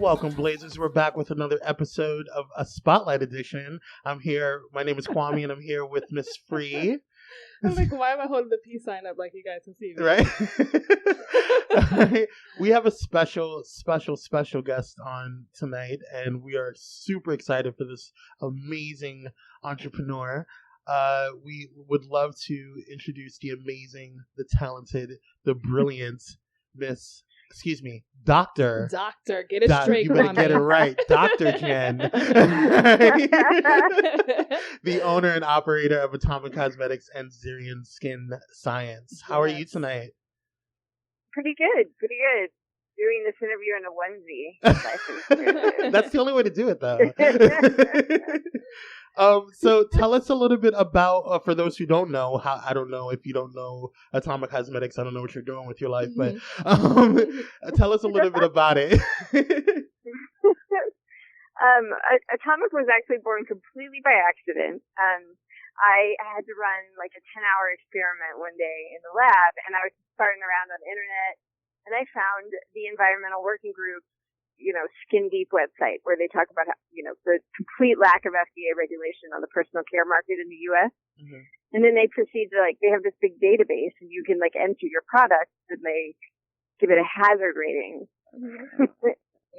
Welcome, Blazers. We're back with another episode of a Spotlight Edition. I'm here. My name is Kwame, and I'm here with Miss Free. I'm like, why am I holding the peace sign up like you guys can see me? Right? We have a special guest on tonight, and we are super excited for this amazing entrepreneur. We would love to introduce the amazing, the talented, the brilliant Dr. Get it straight, you better get it right. Dr. Jen. The owner and operator of Atomic Cosmetics and Xerion Skin Science. How are you tonight? Pretty good. Doing this interview in a onesie. That's the only way to do it, though. So tell us a little bit about, for those who don't know, I don't know if you don't know Atomic Cosmetics, I don't know what you're doing with your life, but tell us a little bit about it. Atomic was actually born completely by accident. I had to run like a 10-hour experiment one day in the lab, and I was starting around on the internet, and I found the Environmental Working Group Skin Deep website where they talk about, the complete lack of FDA regulation on the personal care market in the U.S. Mm-hmm. And then they proceed to, they have this big database and you can, enter your product and they give it a hazard rating. Mm-hmm.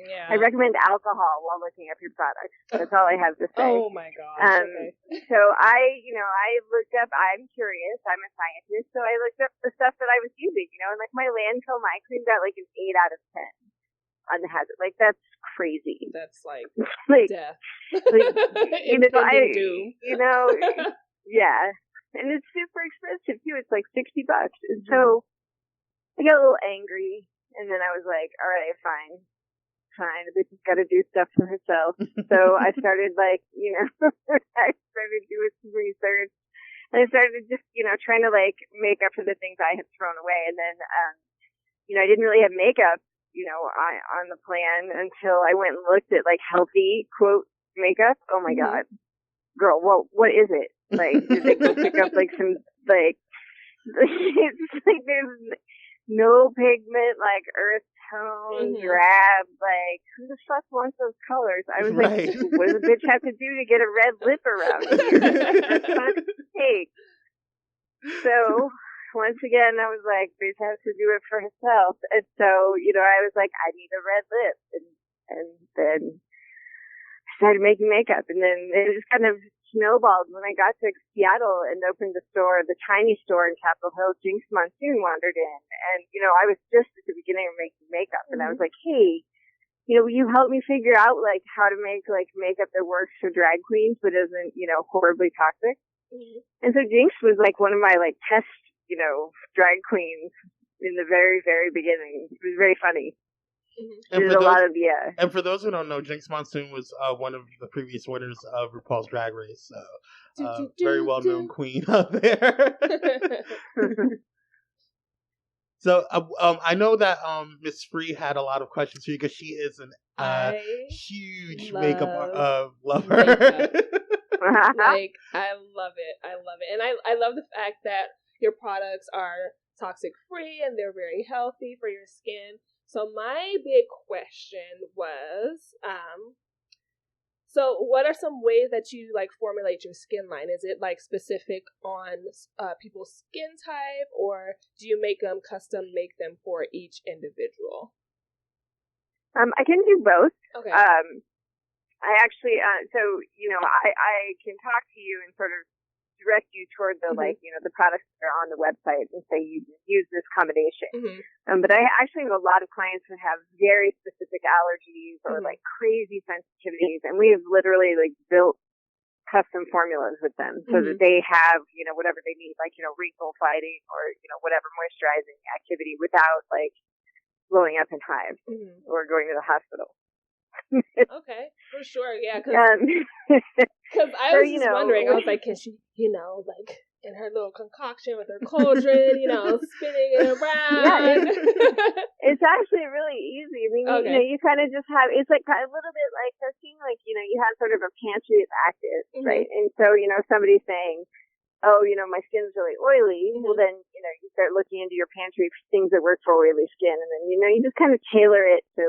Yeah. I recommend alcohol while looking up your product. That's all I have to say. Oh my gosh. Okay. So I looked up, I'm curious, I'm a scientist, so I looked up the stuff that I was using, and my landfill night cream got an 8 out of 10. On the hazard, that's crazy. That's death. Yeah, and it's super expensive too. It's $60, and so I got a little angry, and then I was like, all right, fine, the bitch has got to do stuff for herself. So I started I started doing some research, and I started just trying to make up for the things I had thrown away, and then I didn't really have makeup on the plan until I went and looked at healthy quote makeup. Oh my God, girl, what is it? Did they go pick up some it's there's no pigment, earth tone, drab, who the fuck wants those colors? I was right. What does a bitch have to do to get a red lip around here? For fuck's sake. So once again, I was like, bitch has to do it for herself. And so, I was like, I need a red lip. And then I started making makeup. And then it just kind of snowballed. When I got to Seattle and opened the tiny store in Capitol Hill, Jinx Monsoon wandered in. And, I was just at the beginning of making makeup. And I was like, hey, will you help me figure out, how to make, makeup that works for drag queens but isn't, horribly toxic? Mm-hmm. And so Jinx was, one of my, test drag queens in the very, very beginning. It was very funny. And for those who don't know, Jinx Monsoon was one of the previous winners of RuPaul's Drag Race. So, very well-known queen out there. So, I know that Miss Free had a lot of questions for you because she is a huge makeup lover. I love it. And I love the fact that your products are toxic free and they're very healthy for your skin. So my big question was, so what are some ways that you formulate your skin line? Is it specific on people's skin type, or do you make them custom make them for each individual? I can do both. Okay. I actually, I can talk to you and sort of direct you toward the the products that are on the website and say you use this combination. Mm-hmm. But I actually have a lot of clients who have very specific allergies or crazy sensitivities, and we have literally built custom formulas with them so that they have whatever they need, wrinkle fighting or whatever moisturizing activity without blowing up in hives or going to the hospital. Okay, for sure, yeah. Because I was just wondering, I was like, can she, in her little concoction with her cauldron, spinning it around? Yeah, it's actually really easy. I mean, you kind of just have, it's a little bit like cooking, you have sort of a pantry of active, right? And so, somebody's saying, oh, my skin's really oily, well then, you start looking into your pantry for things that work for oily skin, and then, you just kind of tailor it to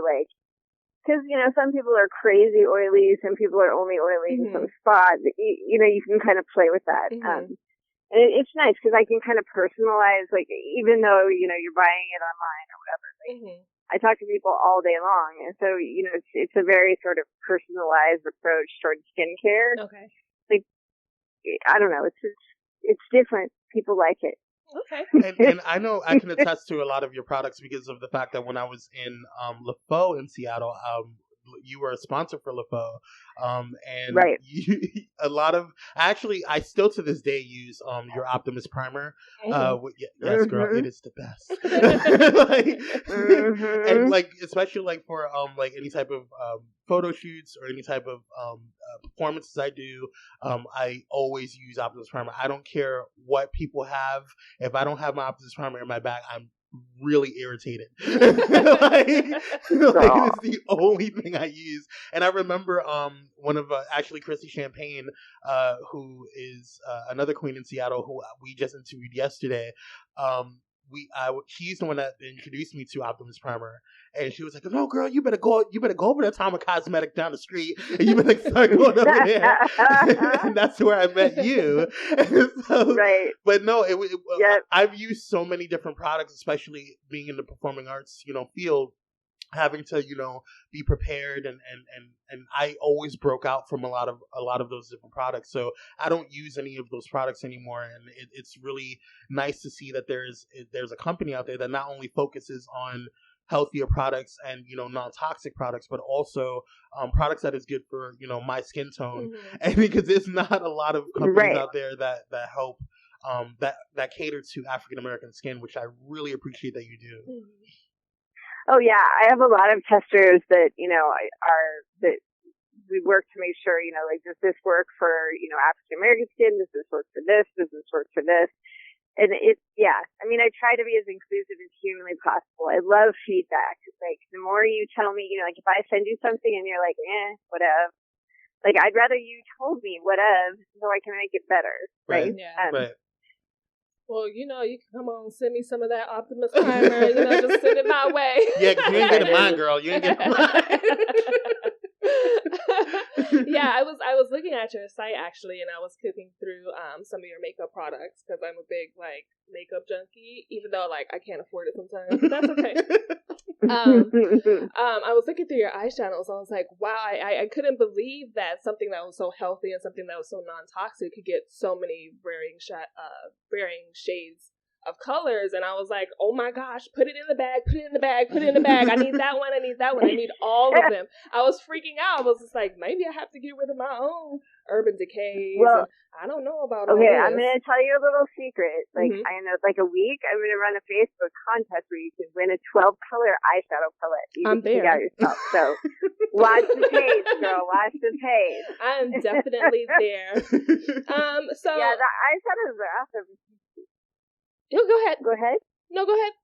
because, some people are crazy oily, some people are only oily in some spot. You can kind of play with that. And it's nice because I can kind of personalize, like, even though, you're buying it online or whatever. Like, I talk to people all day long. And so, it's a very sort of personalized approach towards skincare. Okay. Like, I don't know. It's different. People like it. Okay. And I know I can attest to a lot of your products because of the fact that when I was in LaFoe in Seattle, you were a sponsor for LaFoe. And right. A lot of, actually, I still to this day use your Optimus Primer. Yes, girl, it is the best. And like, especially like for like any type of photo shoots or any type of performances I do, I always use Optimus Primer. I don't care what people have. If I don't have my Optimus Primer in my bag, I'm really irritated. It's the only thing I use. And I remember one of actually Chrissy Champagne, who is another queen in Seattle, who we just interviewed yesterday. She's the one that introduced me to Optimus Primer, and she was like, "No, girl, you better go over to Atomic Cosmetic down the street, and you better start going over there." And that's where I met you. So, right. But no, I've used so many different products, especially being in the performing arts, field. Having to, be prepared, and I always broke out from a lot of those different products. So I don't use any of those products anymore, and it's really nice to see that there's a company out there that not only focuses on healthier products and non-toxic products, but also products that is good for my skin tone. And because there's not a lot of companies out there that help that cater to African American skin, which I really appreciate that you do. Oh yeah, I have a lot of testers that that we work to make sure like, does this work for African American skin? Does this work for this? Does this work for this? And I mean, I try to be as inclusive as humanly possible. I love feedback. Like, the more you tell me, like, if I send you something and you're like, whatever. Like, I'd rather you told me whatever so I can make it better. Right. Yeah. Right. Well, you can come on, send me some of that Optimus Primer, just send it my way. Yeah, you ain't getting mine, girl. You ain't getting mine. Yeah, I was looking at your site, actually, and I was clicking through some of your makeup products, because I'm a big, like, makeup junkie, even though, like, I can't afford it sometimes, but that's okay. I was looking through your eyeshadows, and I was like, wow, I couldn't believe that something that was so healthy and something that was so non-toxic could get so many varying shades of colors. And I was like, oh my gosh, put it in the bag, put it in the bag, put it in the bag. I need that one, I need that one, I need all of them. I was freaking out. I was just like, maybe I have to get rid of my own Urban Decays. Well, I don't know about all this. I'm going to tell you a little secret. Like, I know, like, a week, I'm going to run a Facebook contest where you can win a 12-color eyeshadow palette. You I'm can there. Pick out yourself. So, watch the page, girl. Watch the page. I'm definitely there. So yeah, the eyeshadows are awesome. Go ahead. Go ahead. No, go ahead.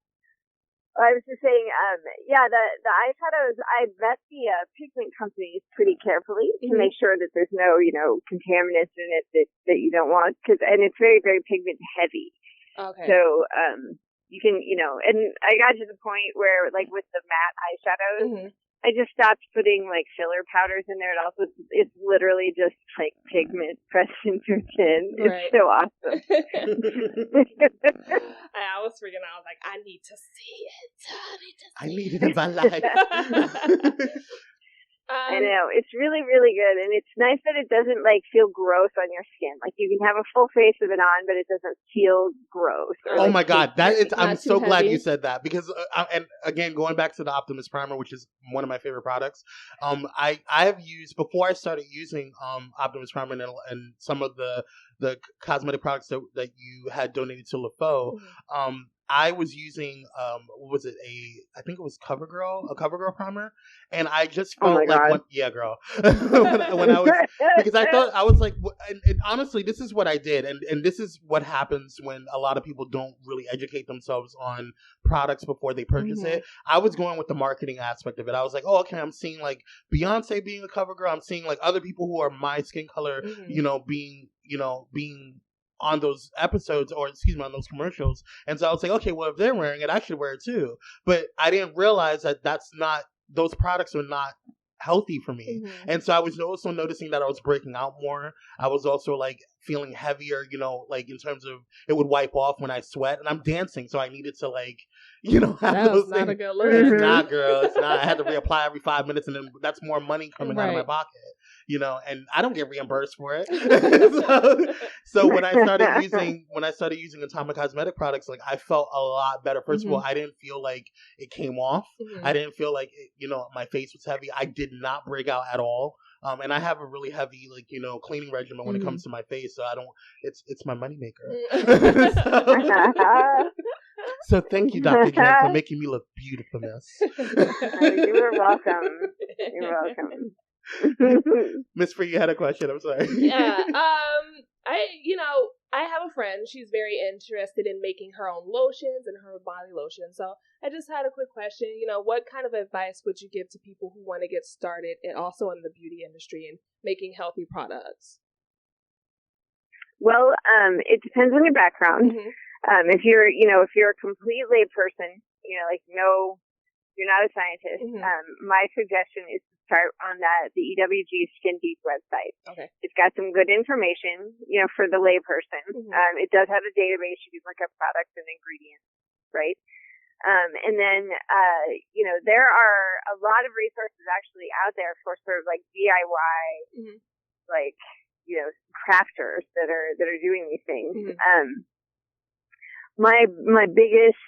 I was just saying, the eyeshadows, I vet the pigment companies pretty carefully to make sure that there's no, contaminants in it that you don't want. And it's very, very pigment heavy. Okay. So, you can, and I got to the point where, like, with the matte eyeshadows, I just stopped putting, like, filler powders in there. It's literally just, like, pigment pressed into your chin. It's so awesome. I was freaking out. I was like, I need to see it. I need it in my life. I know. It's really, really good. And it's nice that it doesn't, like, feel gross on your skin. Like, you can have a full face of it on, but it doesn't feel gross. Oh, my God. I'm so glad you said that. Because, and again, going back to the Optimus Primer, which is one of my favorite products, I have used, before I started using Optimus Primer and some of the cosmetic products that you had donated to LaFoe, I was using, what was it? I think it was a CoverGirl primer. And I just felt yeah, girl. when I was, because I was like, and honestly, this is what I did. And this is what happens when a lot of people don't really educate themselves on products before they purchase it. I was going with the marketing aspect of it. I was like, oh, okay, I'm seeing like Beyonce being a CoverGirl. I'm seeing like other people who are my skin color, being on those episodes, or on those commercials. And so I was like, okay, well, if they're wearing it, I should wear it too. But I didn't realize that those products are not healthy for me. Mm-hmm. And so I was also noticing that I was breaking out more. I was also like feeling heavier, you know, like in terms of it would wipe off when I sweat, and I'm dancing, so I needed to like, you know, have that those was not things. a good look. It's not, girl. It's not. I had to reapply every 5 minutes, and then that's more money coming out of my pocket. You know, and I don't get reimbursed for it. so when I started using Atomic Cosmetic products, like I felt a lot better. First of all, I didn't feel like it came off. I didn't feel like it, you know, my face was heavy. I did not break out at all. And I have a really heavy, like, you know, cleaning regimen when it comes to my face. So I don't. It's my moneymaker. So thank you, Dr. Jen, for making me look beautiful, miss. You were welcome. You're welcome. Miss Free, you had a question. I'm sorry. Yeah. I have a friend. She's very interested in making her own lotions and her body lotion. So I just had a quick question. You know, what kind of advice would you give to people who want to get started and also in the beauty industry and making healthy products? Well, it depends on your background. If you're a complete lay person, you know, like you're not a scientist. My suggestion is to start on the EWG Skin Deep website. Okay. It's got some good information, you know, for the lay person. It does have a database. You can look up products and ingredients, right? And then, you know, there are a lot of resources actually out there for sort of like DIY, like, you know, crafters that are doing these things. My biggest,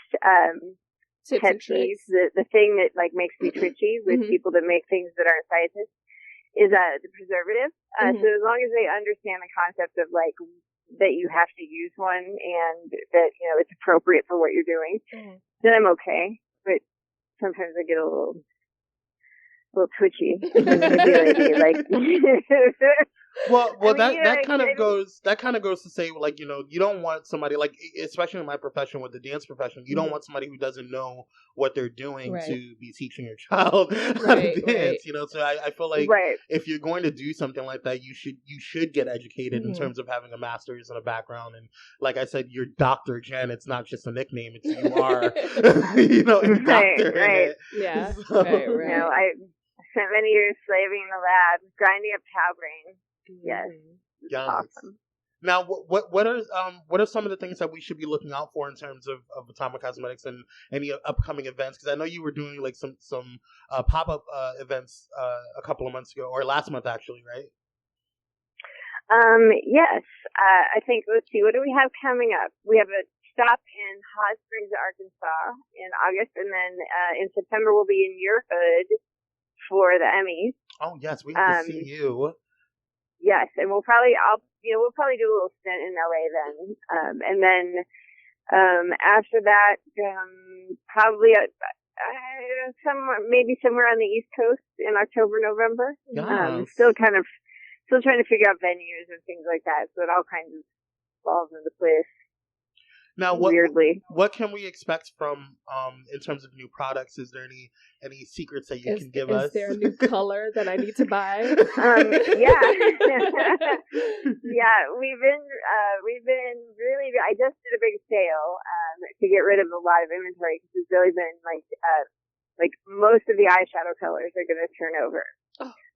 pet peeve, the thing that like makes me twitchy with people that make things that aren't scientists is the preservative. So as long as they understand the concept of like that you have to use one and that, you know, it's appropriate for what you're doing, then I'm okay. But sometimes I get a little twitchy. Like Well, I mean, that kind of goes to say, like, you know, you don't want somebody, like, especially in my profession with the dance profession, you don't want somebody who doesn't know what they're doing to be teaching your child how to dance, you know. So I feel like if you're going to do something like that, you should get educated in terms of having a master's and a background. And like I said, you're Dr. Jen. It's not just a nickname. It's you are, you know, a doctor. Right. Yeah. So, you know, I spent many years slaving in the lab, grinding up cow grain. Yes. Awesome. Now, what are some of the things that we should be looking out for in terms of Atomic Cosmetics and any upcoming events? Because I know you were doing like some pop-up events a couple of months ago, or last month actually, right? Yes. I think, let's see, what do we have coming up? We have a stop in Hot Springs, Arkansas in August, and then in September we'll be in your hood for the Emmys. Oh yes, we have to see you. Yes, and we'll probably do a little stint in LA then, and then after that, probably somewhere on the East Coast in October, November. Yes. Still trying to figure out venues and things like that, so it all kind of falls into place. Now, what can we expect from in terms of new products? Is there any secrets that you can give us? Is there a new color that I need to buy? Yeah, yeah. We've been really. I just did a big sale to get rid of a lot of inventory because it's really been like most of the eyeshadow colors are going to turn over.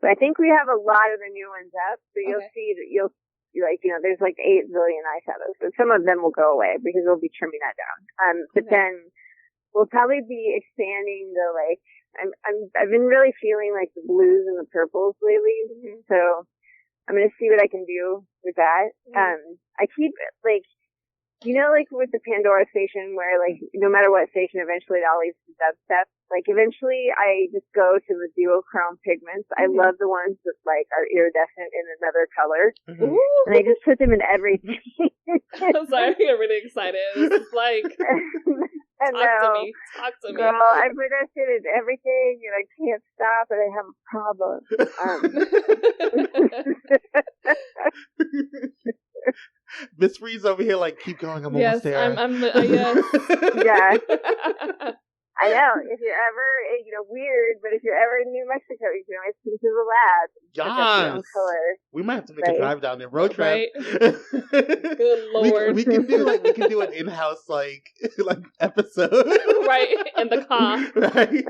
But I think we have a lot of the new ones up, so you'll see that like, you know, there's like 8 billion eyeshadows, so some of them will go away because we'll be trimming that down. But then we'll probably be expanding the, like, I've been really feeling like the blues and the purples lately, so I'm gonna see what I can do with that. I keep like, you know, like with the Pandora station where like no matter what station, eventually it all leads to dubstep. Like eventually I just go to the duochrome pigments. I love the ones that like are iridescent in another color. And I just put them in everything. I'm sorry, I get really excited. It's like talk to me. Girl, I put that shit in everything and I can't stop and I have a problem. Miss Free's over here like, keep going, I'm almost there. Yes. Yeah. I know. If you're ever, you know, weird, but if you're ever in New Mexico, you can always come to the lab. Yes. We might have to make a drive down there. Road trip. Right? Good Lord. We can do an in-house like episode. Right. In the car. Right.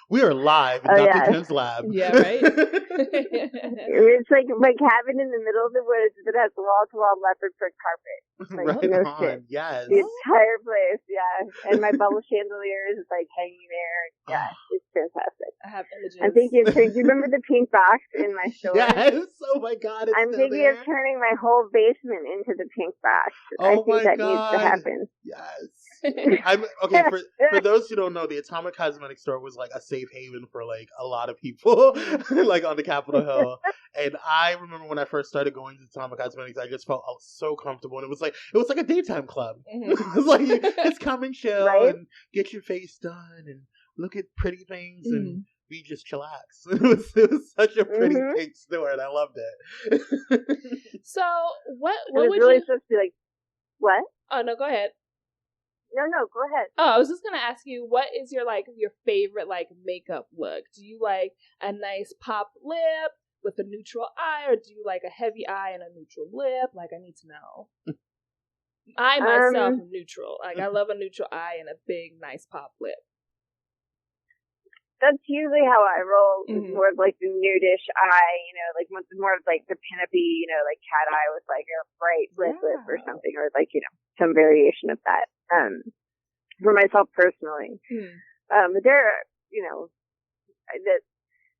We are live in Dr. Jen's lab. Yeah, right? It's like my cabin in the middle of the woods that has wall-to-wall leopard print carpet. Like, right no on. shit. Yes. The entire place, yeah. And my bubble chandelier is like hanging there. Yeah, it's fantastic. I have images. I'm thinking of turning. Do you remember the pink box in my store? Yes. Oh my God. I'm thinking of turning my whole basement into the pink box. I think that needs to happen. Yes. Okay, for those who don't know, the Atomic Cosmetics store was like a safe haven for like a lot of people, like on the Capitol Hill. And I remember when I first started going to Atomic Cosmetics, I just felt so comfortable, and it was like a daytime club. Mm-hmm. It was like, just come and chill and get your face done and look at pretty things and we just chillax. It was such a pretty pink store, and I loved it. So what would really supposed to be like? What? Oh no, go ahead. No, go ahead. Oh, I was just gonna ask you, what is your favorite makeup look? Do you like a nice pop lip with a neutral eye, or do you like a heavy eye and a neutral lip? I need to know. I myself am neutral. I love a neutral eye and a big, nice pop lip. That's usually how I roll. Mm-hmm. More of the nudish eye, more of the pinup-y, cat eye with a bright red lip or something, or some variation of that. For myself personally. But there are,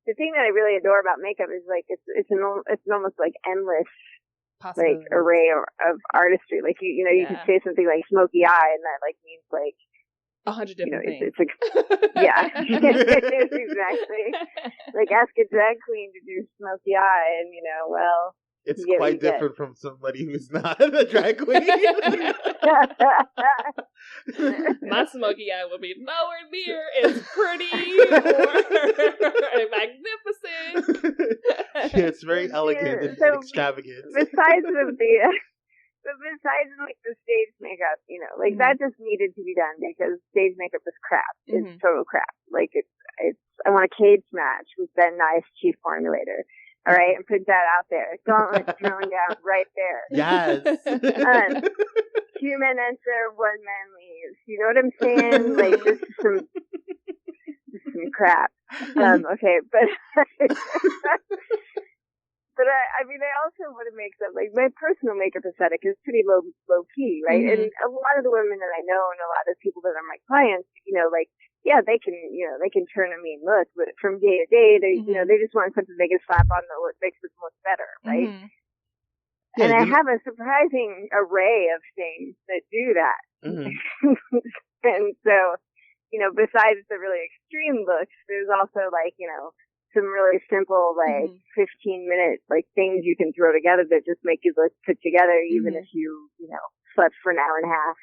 the thing that I really adore about makeup is it's an almost endless array of artistry. You could say something like smoky eye, and that means 100 different things. It's yeah, exactly. Ask a drag queen to do smoky eye, and well, it's quite different from somebody who's not a drag queen. My smoky eye will be nowhere near as pretty or magnificent. Yeah, it's very elegant and extravagant. Besides the stage makeup, that just needed to be done because stage makeup is crap. It's total crap. I want a cage match with Ben Nice, chief formulator. All right, and put that out there. Gauntlet thrown down right there. Yes. 2 men enter, 1 man leaves. You know what I'm saying? This is some crap. Okay, but but I also want to make some my personal makeup aesthetic is pretty low key, right? And a lot of the women that I know and a lot of people that are my clients, yeah, they can turn a mean look, but from day to day, they they just want something they can slap on that makes them look better, right? And I have a surprising array of things that do that. And so, besides the really extreme looks, there's also some really simple 15-minute things you can throw together that just make you look put together, even if you slept for an hour and a half.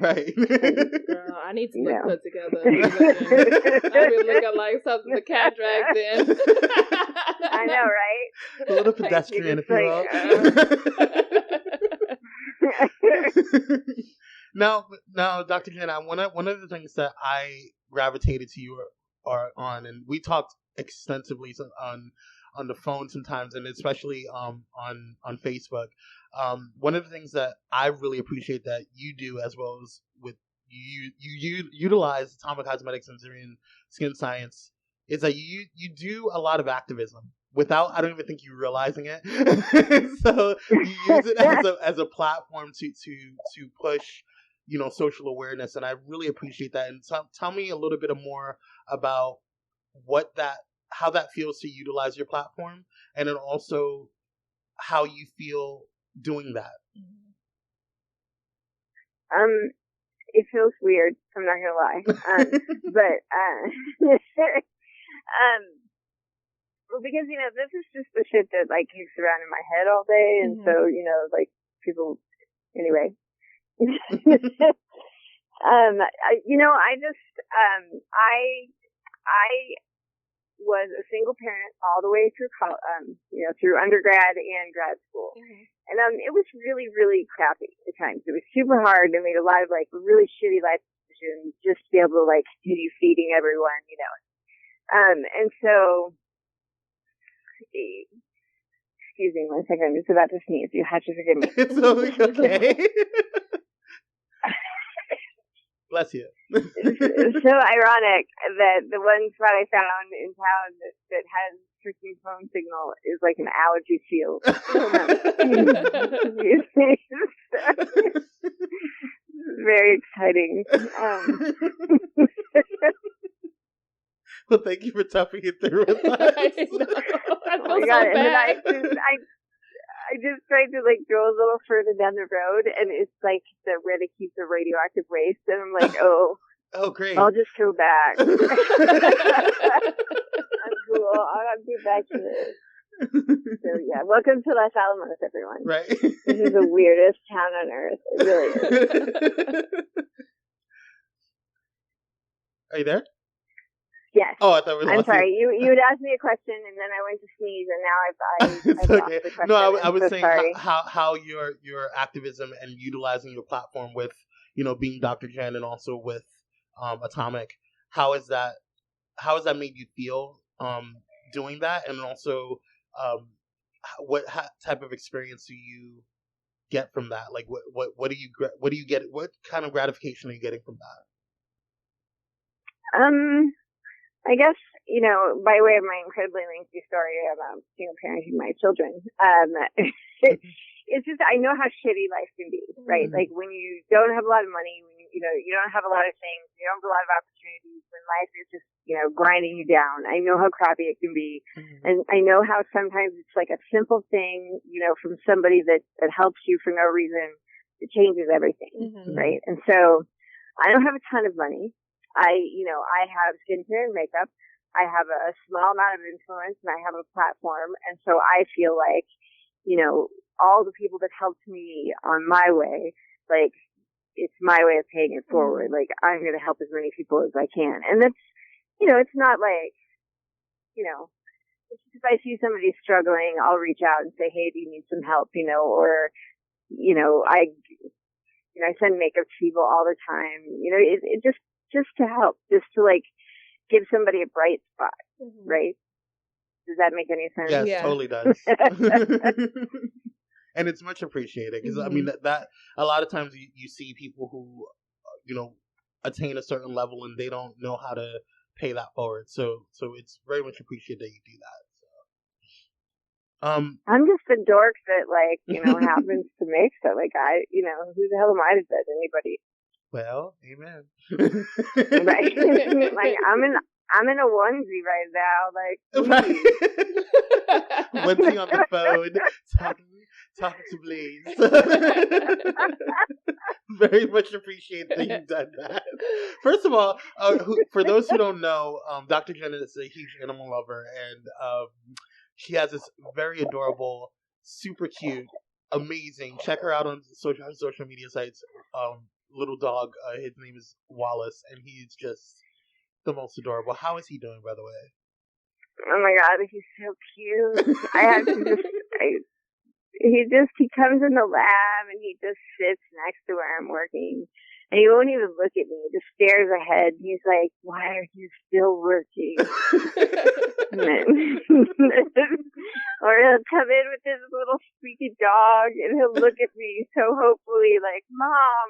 Right. Girl, I need to look put together. I'll be looking like something the cat dragged in. I know, right? A little pedestrian, if you will. Now, Dr. Jen, one of the things that I gravitated to you on, and we talked extensively on the phone sometimes, and especially on Facebook. One of the things that I really appreciate that you do, as well as with you utilize Atomic Cosmetics and Xerion Skin Science, is that you do a lot of activism without, I don't even think you realizing it. So you use it as a platform to push, social awareness, and I really appreciate that. And tell me a little bit more about how that feels to utilize your platform, and then also how you feel doing that. It feels weird. I'm not gonna lie, but well, because this is just the shit that kicks around in my head all day, and so people. Anyway, I was a single parent all the way through through undergrad and grad school. And it was really, really crappy at times. It was super hard. I made a lot of really shitty life decisions just to be able to continue feeding everyone, And so, excuse me 1 second, I'm just about to sneeze. You have to forgive me. It's okay. Bless you. It's so ironic that the one spot I found in town that has freaking phone signal is like an allergy field. Very exciting. Well, thank you for toughing it through with us. I know. I feel so bad. bad. I just tried to like go a little further down the road, and it's like where they keep the radioactive waste, and I'm like, oh, great. I'll just go back. I'm cool. I'll get back to this. So yeah, welcome to Los Alamos, everyone. Right. This is the weirdest town on earth. It really is. Are you there? Yes. Oh, I thought we lost I'm sorry. You had asked me a question, and then I went to sneeze, and now I've lost the question. No, I was saying how your activism and utilizing your platform with, being Dr. Jen and also with Atomic, how has that made you feel doing that, and also what type of experience do you get from that? Like what do you get? What kind of gratification are you getting from that? I guess, by way of my incredibly lengthy story about single parenting my children, it's just, I know how shitty life can be, right? Mm-hmm. Like when you don't have a lot of money, when you don't have a lot of things, you don't have a lot of opportunities, when life is just, grinding you down. I know how crappy it can be. Mm-hmm. And I know how sometimes it's like a simple thing, from somebody that helps you for no reason. It changes everything, mm-hmm. right? And so I don't have a ton of money. I have skincare and makeup. I have a small amount of influence, and I have a platform. And so I feel like, all the people that helped me on my way, like, it's my way of paying it forward. Like, I'm going to help as many people as I can. And that's, it's not like, if I see somebody struggling, I'll reach out and say, hey, do you need some help? Or, I send makeup to people all the time. It just to help, just to like give somebody a bright spot, mm-hmm. right? Does that make any sense? Yes, yeah. Totally does. And it's much appreciated because, mm-hmm. I mean, that a lot of times you see people who, attain a certain level and they don't know how to pay that forward. So it's very much appreciated that you do that. So. I'm just a dork that happens to make stuff. Like who the hell am I to judge anybody? Well, amen. Right. Like I'm in a onesie right now. Like onesie on the phone, talking to Blaze. Very much appreciate that you've done that. First of all, for those who don't know, Dr. Jen is a huge animal lover, and she has this very adorable, super cute, amazing. Check her out on social media sites. Little dog, his name is Wallace, and he's just the most adorable. How is he doing, by the way? Oh my god, he's so cute. I have to he comes in the lab and he just sits next to where I'm working, and he won't even look at me. He just stares ahead. He's like, why are you still working? Or he'll come in with his little squeaky dog, and he'll look at me so hopefully like, Mom,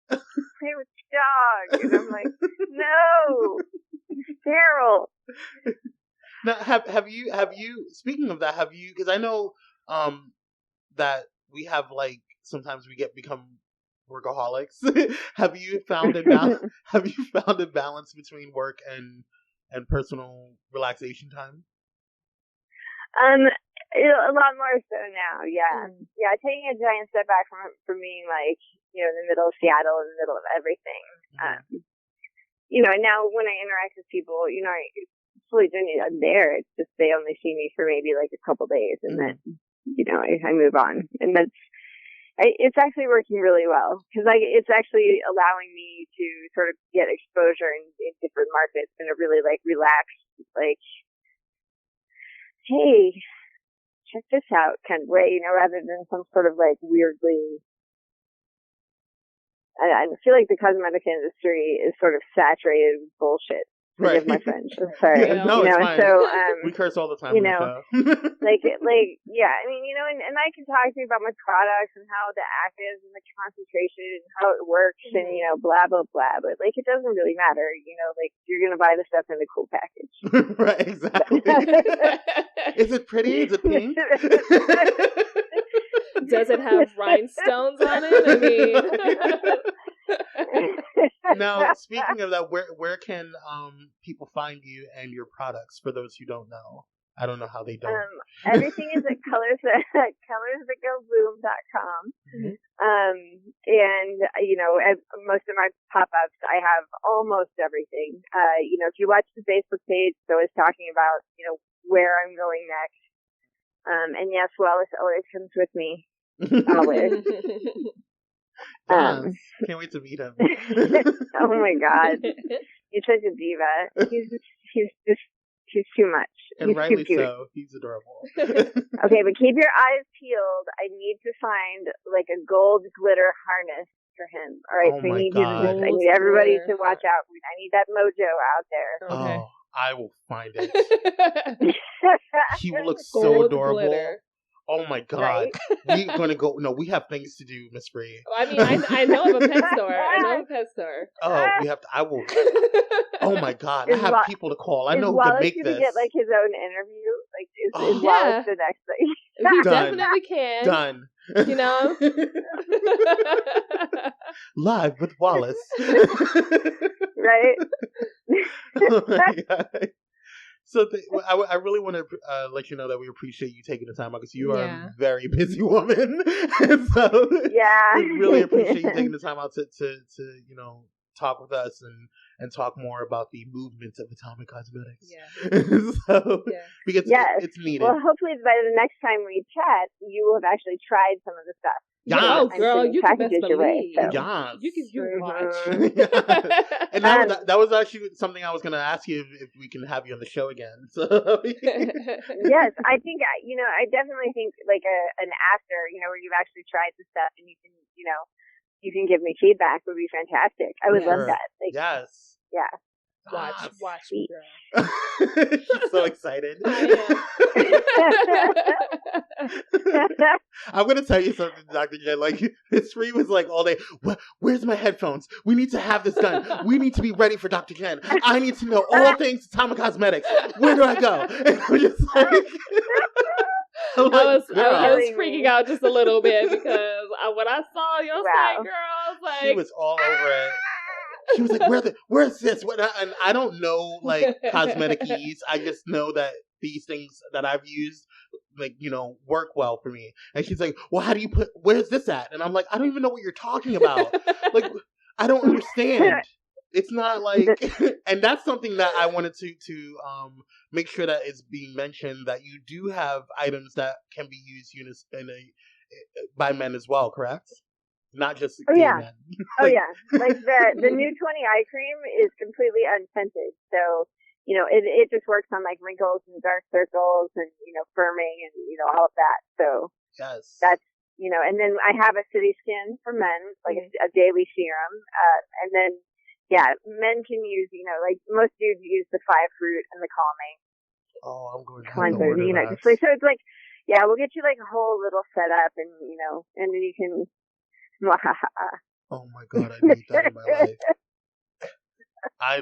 play with the dog. And I'm like, no, it's sterile. Now, have you speaking of that, because I know that we have sometimes we become workaholics. Have you found a balance between work and personal relaxation time? A lot more so now, yeah. Mm. Yeah, taking a giant step back from being in the middle of Seattle, in the middle of everything. Mm-hmm. And now when I interact with people, I fully I'm there. It's just they only see me for maybe a couple days, and then, I move on. And it's actually working really well, because it's actually allowing me to sort of get exposure in different markets in a really relaxed, hey, check this out kind of way, rather than some sort of weirdly. I feel like the cosmetic industry is sort of saturated with bullshit. Forgive my French. I'm sorry. No, it's fine. So, we curse all the time. Yeah, I mean, and I can talk to you about my products and how the actives and the concentration and how it works and, blah, blah, blah. But, it doesn't really matter. You're going to buy the stuff in the cool package. Right, exactly. Is it pretty? Is it pink? Does it have rhinestones on it? I mean... Now, speaking of that, where can people find you and your products for those who don't know? I don't know how they don't. Everything is at colorsthatgobloom.com. Mm-hmm. And, at most of my pop-ups, I have almost everything. If you watch the Facebook page, it's always talking about, where I'm going next. And yes, Wallace always comes with me. Always. Can't wait to meet him. Oh my God. He's such a diva. He's too much. And he's rightly too cute. so. He's adorable. Okay, but keep your eyes peeled. I need to find a gold glitter harness for him. All right, so I need everybody to watch out. I need that mojo out there. Okay. Oh, I will find it. He will look so adorable. Glitter. Oh my God. Right? We're going to go. No, we have things to do, Miss Bree. I mean, I know of a pet store. Oh, we have to. I will. Oh my God. I have people to call. I know who can make this. Is Wallace going to get his own interview? Is Wallace the next thing? He definitely can. Done. Live with Wallace. Right? Oh my God. So I really want to let you know that we appreciate you taking the time out because you are a very busy woman. So we really appreciate you taking the time out to talk with us and talk more about the movement of Atomic Cosmetics. Yeah. Because it's needed. Well, hopefully by the next time we chat, you will have actually tried some of the stuff. Yeah. Oh, girl, you can best believe. Yeah. You can watch. And that was actually something I was going to ask you if we can have you on the show again. So. Yes, I think, I definitely think an after, where you've actually tried the stuff and you can, you can give me feedback would be fantastic. I would love that. Yes. Yeah. Watch me, girl. She's so excited. I'm going to tell you something, Dr. Jen. Miss Free was all day, where's my headphones? We need to have this done. We need to be ready for Dr. Jen. I need to know all things Atomic Cosmetics. Where do I go? And I'm just I was freaking out just a little bit because when I saw your site, girl, I was like... She was all over it. She was like, where's this? And I don't know, cosmetic-ese. I just know that these things that I've used, work well for me. And she's like, well, how do you where's this at? And I'm like, I don't even know what you're talking about. I don't understand. It's not and that's something that I wanted to make sure that is being mentioned, that you do have items that can be used by men as well, correct? Not just men. Oh yeah. The new 20 eye cream is completely unscented. So, it just works on wrinkles and dark circles and, firming and, all of that. So yes, that's, and then I have a City Skin for men, a daily serum. And then, men can use, most dudes use the 5-fruit and the calming. Oh, I'm going to cleanser, that. So it's we'll get you a whole little setup and, and then you can. Oh my God, I need that in my life. I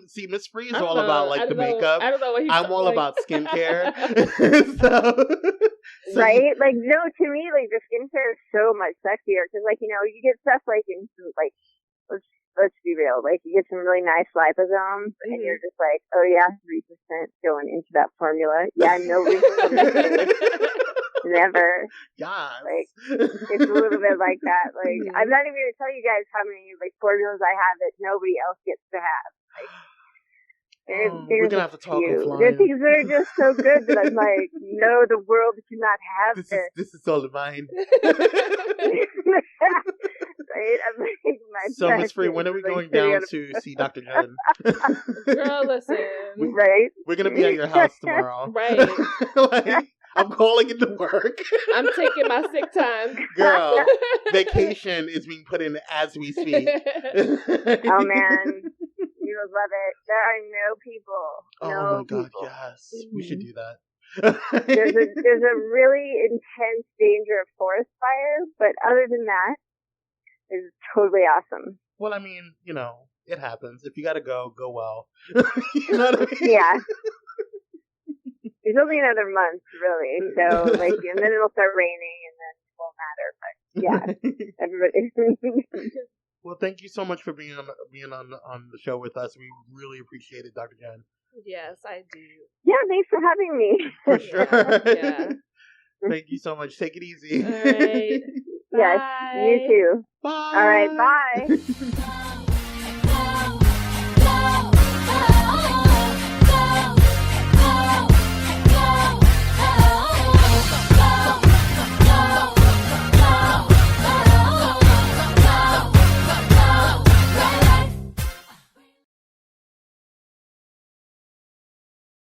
see. Miss Free is all about the makeup. I don't know what he's I'm all about skincare. Right? No, to me, the skincare is so much sexier because, you get stuff let's be real, you get some really nice liposomes, and you're just 3% going into that formula. Yeah, no reason. Never. Yeah. It's a little bit like that. I'm not even going to tell you guys how many formulas I have that nobody else gets to have. We're gonna have to talk offline. There's things that are just so good that I'm no, the world cannot have this. This is all divine. Right? I'm so, Miss Free, when are we going down to see Dr. Jen? Girl, listen. Right? We're gonna be at your house tomorrow. Right. I'm calling into work. I'm taking my sick time. Girl, vacation is being put in as we speak. Oh, man. would love it. There are no people. Oh my God, yes. We should do that. there's a really intense danger of forest fire, but other than that, it's totally awesome. Well, I mean, it happens. If you gotta go well. You know what I mean? Yeah. There's only another month, really. So, and then it'll start raining, and then it won't matter. But yeah, everybody. Well, thank you so much for being on the show with us. We really appreciate it, Dr. Jen. Yes, I do. Yeah, thanks for having me. For sure. Yeah. Thank you so much. Take it easy. All right. Yes, you too. Bye. All right, bye.